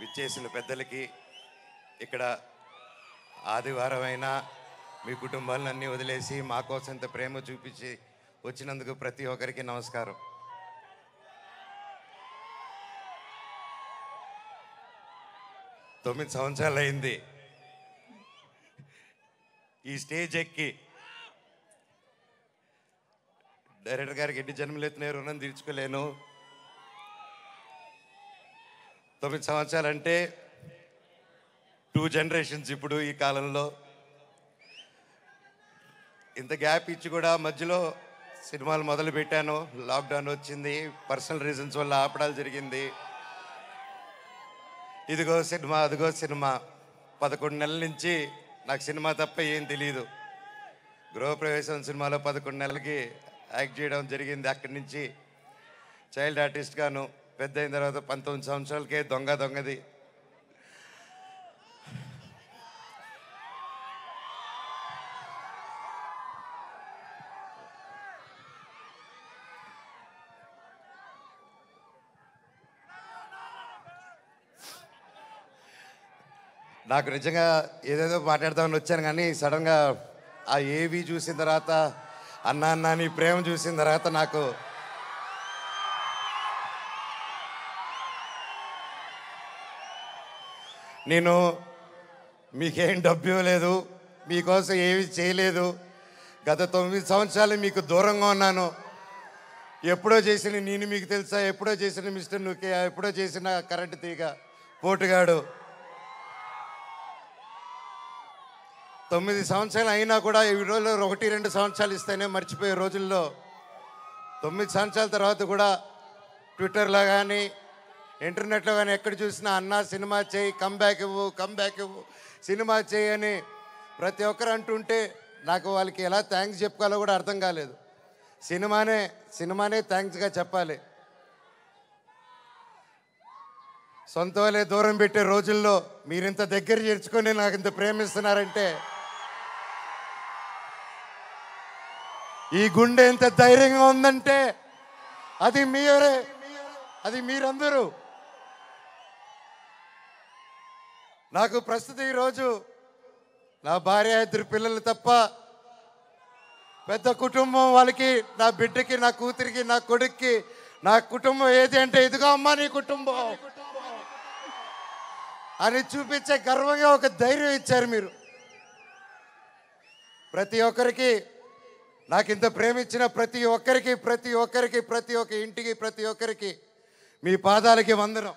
విచ్చేసిన పెద్దలకి, ఇక్కడ ఆదివారం అయినా మీ కుటుంబాలన్నీ వదిలేసి మా కోసం ఇంత ప్రేమ చూపించి వచ్చినందుకు ప్రతి ఒక్కరికి నమస్కారం. తొమ్మిది సంవత్సరాలు అయింది ఈ స్టేజ్ ఎక్కి. డైరెక్టర్ గారికి ఎన్ని జన్మలు ఎత్తున్నాయి రుణం తీర్చుకోలేను. 9 సంవత్సరాలు అంటే 2 జనరేషన్స్. ఇప్పుడు ఈ కాలంలో ఇంత గ్యాప్ ఇచ్చి కూడా మధ్యలో సినిమాలు మొదలు పెట్టాను. లాక్డౌన్ వచ్చింది, పర్సనల్ రీజన్స్ వల్ల ఆపడాలు జరిగింది. ఇదిగో సినిమా, అదిగో సినిమా. 11 నెలల నుంచి నాకు సినిమా తప్ప ఏం తెలియదు. గృహప్రవేశం సినిమాలో 11 నెలలకి యాక్ట్ చేయడం జరిగింది. అక్కడి నుంచి చైల్డ్ ఆర్టిస్ట్గాను, పెద్ద అయిన తర్వాత 19 సంవత్సరాలకే దొంగది. నాకు నిజంగా ఏదేదో మాట్లాడదామని వచ్చాను, కానీ సడన్గా ఆ ఏవి చూసిన తర్వాత, అన్నా నీ ప్రేమ చూసిన తర్వాత నాకు నేను మీకేం డబ్బు ఇవ్వలేదు, మీకోసం ఏమి చేయలేదు. గత 9 సంవత్సరాలు మీకు దూరంగా ఉన్నాను. ఎప్పుడో చేసిన నేను మీకు తెలుసా, ఎప్పుడో చేసిన మిస్టర్ నుకే, ఎప్పుడో చేసిన కరెంటు తీగ పోటుగాడు. 9 సంవత్సరాలు అయినా కూడా ఈ రోజుల్లో 1-2 సంవత్సరాలు ఇస్తేనే మర్చిపోయే రోజుల్లో 9 సంవత్సరాల తర్వాత కూడా ట్విట్టర్లో కానీ ఇంటర్నెట్లో కానీ ఎక్కడ చూసినా అన్నా సినిమా చేయి, కమ్బ్యాక్ ఇవ్వు, సినిమా చేయి అని ప్రతి ఒక్కరు అంటుంటే నాకు వాళ్ళకి ఎలా థ్యాంక్స్ చెప్పుకోవాలో కూడా అర్థం కాలేదు. సినిమానే థ్యాంక్స్గా చెప్పాలి. సొంత వాళ్ళే దూరం పెట్టే రోజుల్లో మీరింత దగ్గర చేర్చుకొని నాకు ఇంత ప్రేమిస్తున్నారంటే, ఈ గుండె ఎంత ధైర్యంగా ఉందంటే అది మీరే, అది మీరందరూ. నాకు ప్రస్తుతం ఈరోజు నా భార్య, 2 పిల్లలు తప్ప పెద్ద కుటుంబం. వాళ్ళకి, నా బిడ్డకి, నా కూతురికి, నా కొడుక్కి నా కుటుంబం ఏది అంటే ఇదిగో అమ్మా నీ కుటుంబం అని చూపించే గర్వంగా ఒక ధైర్యం ఇచ్చారు మీరు. ప్రతి ఒక్కరికి, నాకు ఇంత ప్రేమించిన ప్రతి ఒక్క ఇంటికి, ప్రతి ఒక్కరికి మీ పాదాలకి వందనం.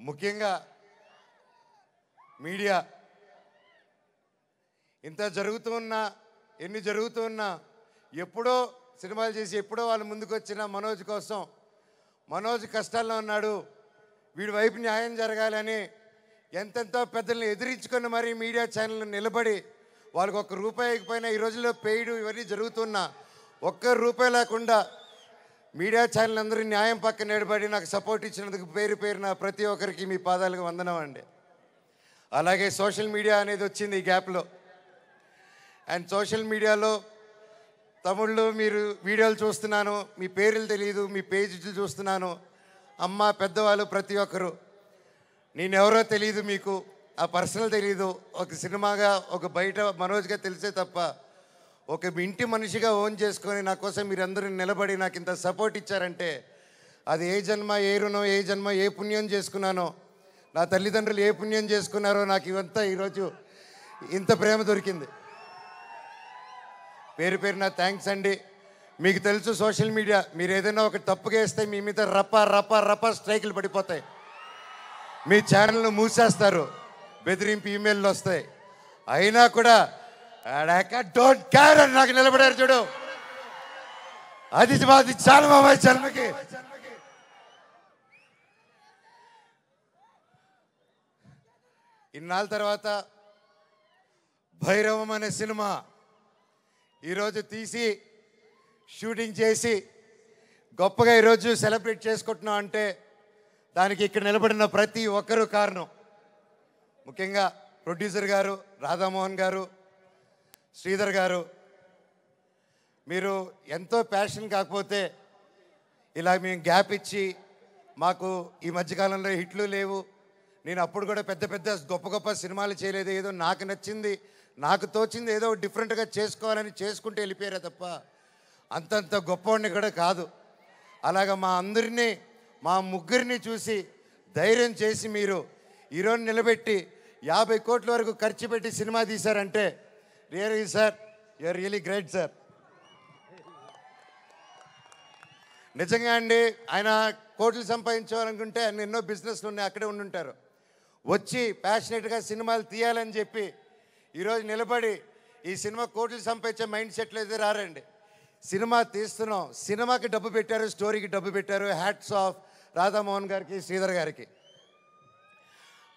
ముఖ్యంగా మీడియా, ఇంత జరుగుతున్నా, ఎన్ని జరుగుతున్నా, ఎప్పుడో సినిమాలు చేసి ఎప్పుడో వాళ్ళు ముందుకు వచ్చిన మనోజ్ కోసం, మనోజ్ కష్టాల్లో ఉన్నాడు, వీడి వైపు న్యాయం జరగాలని ఎంతెంతో పెద్దల్ని ఎదిరించుకొని మరీ మీడియా ఛానల్ నిలబడి వాళ్ళకి ₹1 ఇకపోయినా ఈ రోజుల్లో పెయిడ్ ఇవన్నీ జరుగుతున్నా ₹1 లేకుండా మీడియా ఛానల్ అందరూ న్యాయం పక్కన నిలబడి నాకు సపోర్ట్ ఇచ్చినందుకు పేరున ప్రతి ఒక్కరికి మీ పాదాలకు వందనం అండి. అలాగే సోషల్ మీడియా అనేది వచ్చింది ఈ గ్యాప్లో. అండ్ సోషల్ మీడియాలో తమిళ్లో మీరు వీడియోలు చూస్తున్నాను, మీ పేర్లు తెలియదు, మీ పేజీలు చూస్తున్నాను. అమ్మ, పెద్దవాళ్ళు ప్రతి ఒక్కరు, నేనెవరో తెలియదు మీకు, ఆ పర్సనల్ తెలియదు. ఒక సినిమాగా, ఒక బయట మనోజ్గా తెలిసే తప్ప ఒక ఇంటి మనిషిగా ఓన్ చేసుకొని నా కోసం మీరందరూ నిలబడి నాకు ఇంత సపోర్ట్ ఇచ్చారంటే అది ఏ జన్మ, ఏ రుణం, ఏ జన్మ, ఏ పుణ్యం చేసుకున్నానో, నా తల్లిదండ్రులు ఏ పుణ్యం చేసుకున్నారో నాకు ఇవంతా ఈరోజు ఇంత ప్రేమ దొరికింది. పేరున థ్యాంక్స్ అండి. మీకు తెలుసు సోషల్ మీడియా, మీరు ఏదైనా ఒక తప్పుగా వేస్తే మీ మీద రప్ప స్ట్రైకులు పడిపోతాయి, మీ ఛానల్ను మూసేస్తారు, బెదిరింపు ఈమెయిల్లు వస్తాయి. అయినా కూడా డోంట్ కేర్ అని నాకు నిలబడారు చూడు, అది చాలా మా జన్మకి. ఇన్నాళ్ళ తర్వాత భైరవం అనే సినిమా ఈరోజు తీసి షూటింగ్ చేసి గొప్పగా ఈరోజు సెలబ్రేట్ చేసుకుంటున్నాం అంటే దానికి ఇక్కడ నిలబడిన ప్రతి ఒక్కరూ కారణం. ముఖ్యంగా ప్రొడ్యూసర్ గారు, రాధామోహన్ గారు, శ్రీధర్ గారు, మీరు ఎంతో ప్యాషన్ కాకపోతే ఇలా మేము గ్యాప్ ఇచ్చి మాకు ఈ మధ్యకాలంలో హిట్లు లేవు, నేను అప్పుడు కూడా పెద్ద పెద్ద గొప్ప గొప్ప సినిమాలు చేయలేదు, ఏదో నాకు నచ్చింది నాకు తోచింది ఏదో డిఫరెంట్గా చేసుకోవాలని చేసుకుంటూ వెళ్ళిపోయారే తప్ప అంతంత గొప్పవాడిని కూడా కాదు. అలాగా మా అందరినీ మా ముగ్గురిని చూసి ధైర్యం చేసి మీరు ఈరోజు నిలబెట్టి 50 కోట్ల వరకు ఖర్చు పెట్టి సినిమా తీశారంటే really sir you are really great sir. నిజంగా అండి, ఆయన కోట్లు సంపాదించాలనుకుంటే ఆయన ఎన్నో బిజినెస్లు ఉన్నాయి, అక్కడే ఉండుంటారు. వచ్చి ప్యాషనెట్గా సినిమాలు తీయాలని చెప్పి ఈరోజు నిలబడి ఈ సినిమా కోట్లు సంపాదించే మైండ్ సెట్లు అయితే రారండి. సినిమా తీస్తున్నాం, సినిమాకి డబ్బు పెట్టారు, స్టోరీకి డబ్బు పెట్టారు. హ్యాట్స్ ఆఫ్ రాధామోహన్ గారికి, శ్రీధర్ గారికి.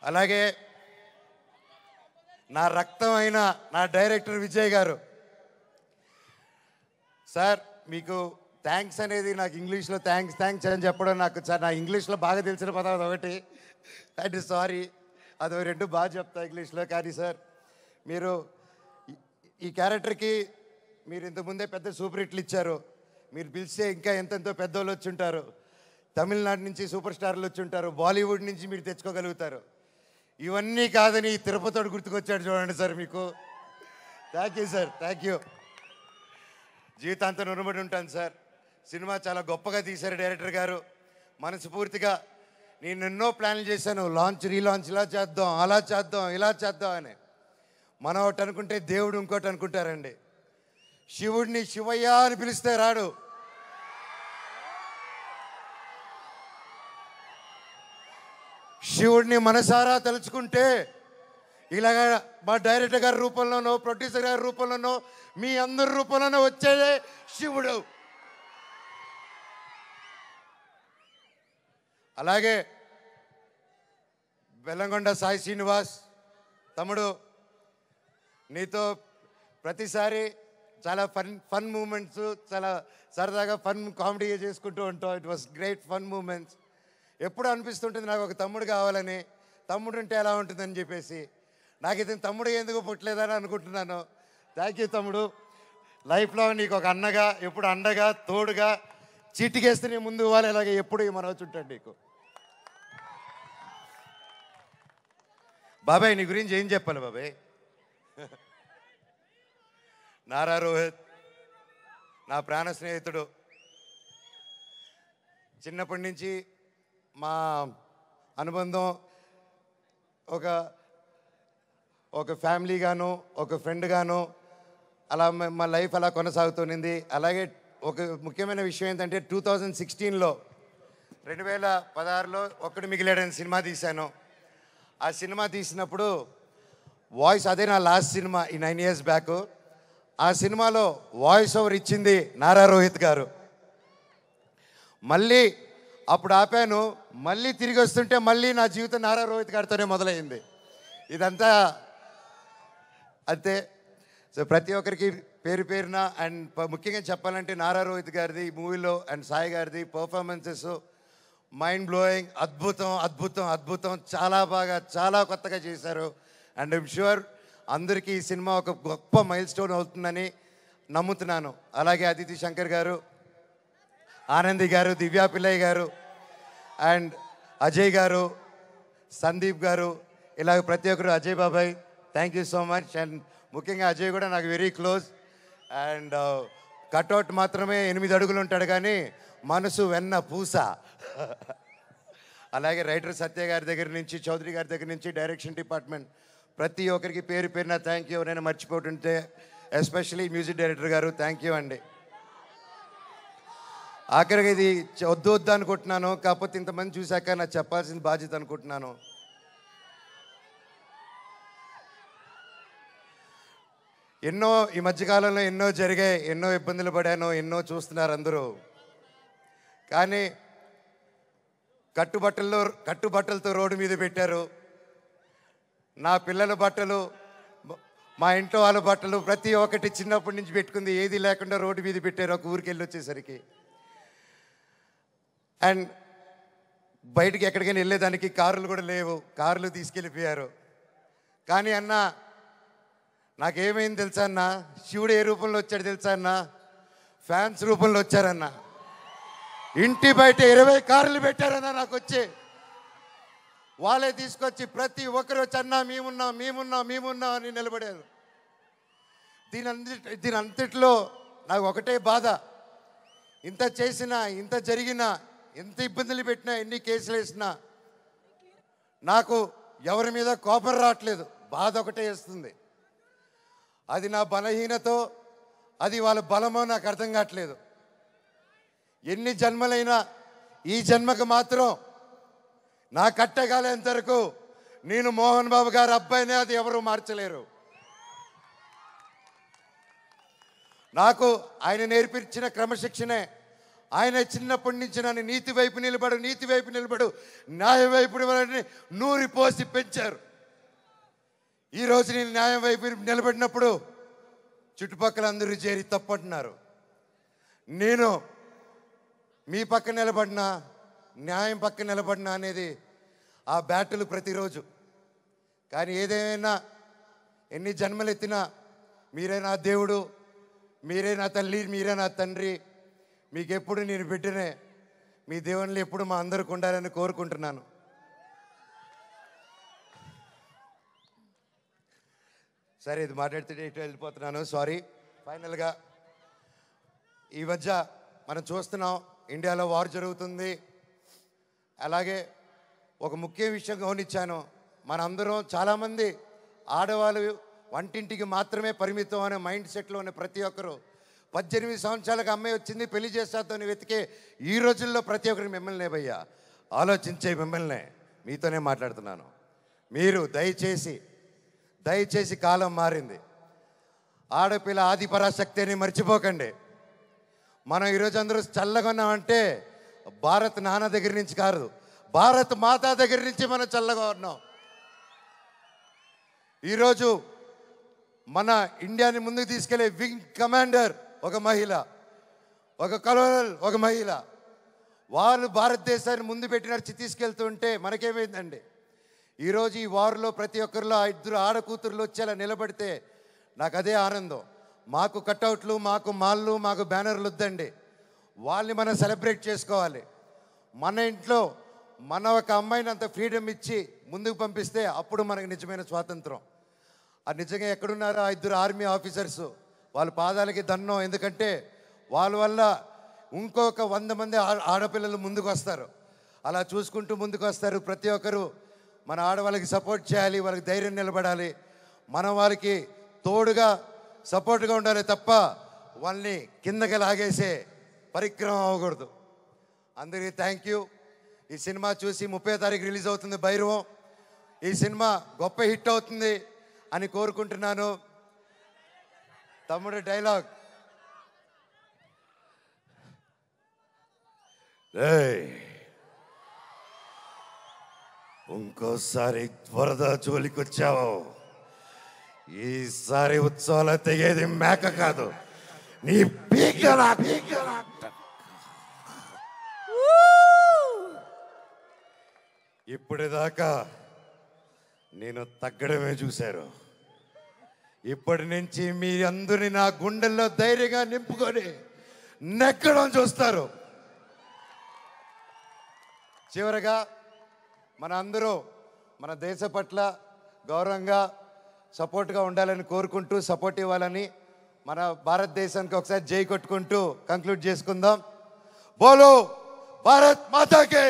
అలాగే నా రక్తం అయిన నా డైరెక్టర్ విజయ్ గారు. సార్ మీకు థ్యాంక్స్ అనేది నాకు ఇంగ్లీష్లో థ్యాంక్స్ అని చెప్పడం నాకు నా ఇంగ్లీష్లో బాగా తెలిసిన పదం అదొకటి, అంటే సారీ, అదో 2 బాగా చెప్తా ఇంగ్లీష్లో. కానీ సార్ మీరు ఈ క్యారెక్టర్కి మీరు ఇంతకుముందే పెద్ద సూపర్ హిట్లు ఇచ్చారు, మీరు పిలిస్తే ఇంకా ఎంతెంతో పెద్దోళ్ళు వచ్చి ఉంటారు, తమిళనాడు నుంచి సూపర్ స్టార్లు వచ్చి ఉంటారు, బాలీవుడ్ నుంచి మీరు తెచ్చుకోగలుగుతారు. ఇవన్నీ కాదని తిరుపతివాడు గుర్తుకొచ్చాడు చూడండి సార్ మీకు. Thank you sir, thank you. జీవితాంతం రుణపడి ఉంటాను సార్. సినిమా చాలా గొప్పగా తీశారు డైరెక్టర్ గారు. మనస్ఫూర్తిగా నేను ఎన్నో ప్లాన్లు చేశాను, లాంచ్ రీలాంచ్ ఇలా చేద్దాం, అలా చేద్దాం, ఇలా చేద్దాం అని. మనం ఒకటి అనుకుంటే దేవుడు ఇంకోటి అనుకుంటారండి. శివుడిని శివయ్య అని పిలిస్తే రాడు, శివుడిని మనసారా తలుచుకుంటే ఇలాగ మా డైరెక్టర్ గారి రూపంలోనో ప్రొడ్యూసర్ గారి రూపంలోనో మీ అందరి రూపంలోనో వచ్చేదే శివుడు. అలాగే బెల్లంకొండ సాయి శ్రీనివాస్ తమ్ముడు, నీతో ప్రతిసారి చాలా ఫన్ మూమెంట్స్, చాలా సరదాగా ఫన్ కామెడీ చేసుకుంటూ ఉంటాం. It was great fun moments. ఎప్పుడు అనిపిస్తుంటుంది నాకు ఒక తమ్ముడు కావాలని, తమ్ముడు ఉంటే ఎలా ఉంటుందని చెప్పేసి. నాకు ఇతను తమ్ముడు ఎందుకు పుట్టలేదని అనుకుంటున్నాను. థ్యాంక్ యూ తమ్ముడు. లైఫ్లో నీకు ఒక అన్నగా, ఎప్పుడు అండగా, తోడుగా, చీటికేస్తే నీ ముందు ఇవ్వాలి, ఇలాగే ఎప్పుడు మనవచ్చు ఉంటాడు నీకు. బాబాయ్ నీ గురించి ఏం చెప్పాలి బాబాయ్? నారా రోహిత్ నా ప్రాణ స్నేహితుడు. చిన్నప్పటి నుంచి మా అనుబంధం ఒక ఫ్యామిలీగాను, ఒక ఫ్రెండ్గాను అలా మా లైఫ్ అలా కొనసాగుతుంది. అలాగే ఒక ముఖ్యమైన విషయం ఏంటంటే 2016లో 2016లో ఒక్కడు మిగిలాడని సినిమా తీశాను. ఆ సినిమా తీసినప్పుడు వాయిస్, అదే నా లాస్ట్ సినిమా ఈ 9 years బ్యాక్. ఆ సినిమాలో వాయిస్ ఓవర్ ఇచ్చింది నారా రోహిత్ గారు. మళ్ళీ అప్పుడు ఆపాను, మళ్ళీ తిరిగి వస్తుంటే మళ్ళీ నా జీవితం నారా రోహిత్ గారితోనే మొదలైంది. ఇదంతా అంతే. సో ప్రతి ఒక్కరికి పేరు పేరున అండ్ ముఖ్యంగా చెప్పాలంటే నారా రోహిత్ గారిది మూవీలో అండ్ సాయి గారిది పర్ఫార్మెన్సెస్ మైండ్ బ్లోయింగ్, అద్భుతం అద్భుతం అద్భుతం. చాలా బాగా, చాలా కొత్తగా చేశారు. అండ్ ఐమ్ ష్యూర్ అందరికీ ఈ సినిమా ఒక గొప్ప మైల్ స్టోన్ అవుతుందని నమ్ముతున్నాను. అలాగే అదితి శంకర్ గారు, ఆనంది గారు, దివ్యా పిల్లయ్య గారు అండ్ అజయ్ గారు, సందీప్ గారు, ఇలాగ ప్రతి ఒక్కరు, అజయ్ బాబాయ్ thank you so much. And ముఖ్యంగా అజయ్ కూడా నాకు వెరీ క్లోజ్. అండ్ కట్అవుట్ మాత్రమే 8 అడుగులు ఉంటాడు కానీ మనసు వెన్న పూస. అలాగే రైటర్ సత్య గారి దగ్గర నుంచి, చౌదరి గారి దగ్గర నుంచి, డైరెక్షన్ డిపార్ట్మెంట్ ప్రతి ఒక్కరికి పేరు పేరున థ్యాంక్ యూ. ఎవరైనా మర్చిపోతుంటే ఎస్పెషలీ మ్యూజిక్ డైరెక్టర్ గారు థ్యాంక్ యూ అండి. ఆఖరికి ఇది వద్దు అనుకుంటున్నాను, కాకపోతే ఇంతమంది చూశాక నాకు చెప్పాల్సిన బాధ్యత అనుకుంటున్నాను. ఎన్నో ఈ మధ్యకాలంలో ఎన్నో జరిగాయి, ఎన్నో ఇబ్బందులు పడాను, ఎన్నో చూస్తున్నారు అందరూ. కానీ కట్టుబట్టలతో రోడ్డు మీద పెట్టారు. నా పిల్లల బట్టలు, మా ఇంట్లో వాళ్ళ బట్టలు ప్రతి ఒక్కటి చిన్నప్పటి నుంచి పెట్టుకుంది ఏది లేకుండా రోడ్డు మీద పెట్టారు ఒక ఊరికి వెళ్ళి వచ్చేసరికి. అండ్ బయటికి ఎక్కడికైనా వెళ్ళేదానికి కార్లు కూడా లేవు, కార్లు తీసుకెళ్ళిపోయారు. కానీ అన్న నాకేమైంది తెలుసా అన్న, శివుడు ఏ రూపంలో వచ్చాడు తెలుసా అన్న, ఫ్యాన్స్ రూపంలో వచ్చారన్న. ఇంటి బయట 20 కార్లు పెట్టారన్నా నాకు వచ్చి. వాళ్ళే తీసుకొచ్చి ప్రతి ఒక్కరు వచ్చి అన్నా మేమున్నాం అని నిలబడారు. దీని అంతట్లో నాకు ఒకటే బాధ. ఇంత చేసినా, ఇంత జరిగినా, ఎంత ఇబ్బందులు పెట్టినా, ఎన్ని కేసులు వేసినా నాకు ఎవరి మీద కోపం రావట్లేదు. బాధ ఒకటే వేస్తుంది. అది నా బలహీనతో, అది వాళ్ళ బలమో నాకు అర్థం కావట్లేదు. ఎన్ని జన్మలైనా ఈ జన్మకు మాత్రం నా కట్టగాలేంత వరకు నేను మోహన్ బాబు గారి అబ్బాయినే, అది ఎవరు మార్చలేరు. నాకు ఆయన నేర్పించిన క్రమశిక్షణే. ఆయన చిన్నప్పటి నుంచి నన్ను నీతి వైపు నిలబడు, న్యాయం వైపు నూరి పోసి పెంచారు. ఈరోజు నేను న్యాయం వైపు నిలబడినప్పుడు చుట్టుపక్కల అందరూ చేరి తప్పంటున్నారు. నేను మీ పక్క నిలబడినా, న్యాయం పక్క నిలబడినా అనేది ఆ బ్యాటిల్ ప్రతిరోజు. కానీ ఏదేమైనా, ఎన్ని జన్మలెత్తినా మీరే నా దేవుడు, మీరే నా తల్లి, మీరే నా తండ్రి. మీకు ఎప్పుడు నేను బిడ్డనే. మీ దేవుళ్ళు ఎప్పుడు మా అందరికి ఉండాలని కోరుకుంటున్నాను. సరే, ఇది మాట్లాడితే ఇటు వెళ్ళిపోతున్నాను, సారీ. ఫైనల్గా ఈ మధ్య మనం చూస్తున్నాం, ఇండియాలో వార్ జరుగుతుంది. అలాగే ఒక ముఖ్య విషయం గమనించాను. మనందరం చాలామంది ఆడవాళ్ళు వంటింటికి మాత్రమే పరిమితం అనే మైండ్ సెట్లో ఉన్న ప్రతి ఒక్కరు 18 సంవత్సరాలకు అమ్మాయి వచ్చింది పెళ్లి చేస్తాతోని వెతికే ఈ రోజుల్లో ప్రతి ఒక్కరికి మిమ్మల్ని భయ్యా ఆలోచించే మిమ్మల్ని మీతోనే మాట్లాడుతున్నాను. మీరు దయచేసి కాలం మారింది. ఆడపిల్ల ఆది పరాశక్తి అని మర్చిపోకండి. మనం ఈరోజు అందరూ చల్లగా ఉన్నామంటే భారత్ నాన్న దగ్గర నుంచి కాదు, భారత్ మాతా దగ్గర నుంచి మనం చల్లగా ఉన్నాం. ఈరోజు మన ఇండియాని ముందుకు తీసుకెళ్లే వింగ్ కమాండర్ ఒక మహిళ, ఒక కలోనల్ ఒక మహిళ. వాళ్ళు భారతదేశాన్ని ముందు పెట్టి నడిచి తీసుకెళ్తుంటే మనకేమైందండి? ఈరోజు ఈ వార్లో ప్రతి ఒక్కరిలో 2 ఆడకూతుర్లు వచ్చేలా నిలబడితే నాకు అదే ఆనందం. మాకు కట్అవుట్లు, మాకు మాళ్ళు, మాకు బ్యానర్లు వద్దండి. వాళ్ళని మనం సెలబ్రేట్ చేసుకోవాలి. మన ఇంట్లో మన ఒక అమ్మాయిని అంత ఫ్రీడమ్ ఇచ్చి ముందుకు పంపిస్తే అప్పుడు మనకు నిజమైన స్వాతంత్రం. అది నిజంగా ఎక్కడున్నారో 2 ఆర్మీ ఆఫీసర్స్, వాళ్ళ పాదాలకి దండం. ఎందుకంటే వాళ్ళ వల్ల ఇంకొక 100 మంది ఆడపిల్లలు ముందుకు వస్తారు. అలా చూసుకుంటూ ముందుకు వస్తారు. ప్రతి ఒక్కరు మన ఆడవాళ్ళకి సపోర్ట్ చేయాలి, వాళ్ళకి ధైర్యం నిలబడాలి. మనం వాళ్ళకి తోడుగా సపోర్ట్గా ఉండాలి తప్ప వాళ్ళని కిందకి లాగేసే పరిక్రమం అవ్వకూడదు. అందరికీ థ్యాంక్ యూ. ఈ సినిమా చూసి 30వ తారీఖు రిలీజ్ అవుతుంది భైరవం. ఈ సినిమా గొప్ప హిట్ అవుతుంది అని కోరుకుంటున్నాను. తమ్ముడు డైలాగ్, ఇంకోసారి వరద జోలికొచ్చావు, ఈసారి ఉత్సవాలు తెగేది మేక కాదు, నీ పీక. ఇప్పటిదాకా నేను తగ్గడమే చూశారు. ఇప్పటి నుంచి మీ అందరిని నా గుండెల్లో ధైర్యంగా నింపుకొని నెక్కడం చూస్తారు. చివరగా మన అందరూ మన దేశ పట్ల గౌరవంగా సపోర్ట్గా ఉండాలని కోరుకుంటూ, సపోర్ట్ ఇవ్వాలని, మన భారతదేశానికి ఒకసారి జై కొట్టుకుంటూ కంక్లూడ్ చేసుకుందాం. బోలో భారత్ మాతాకి.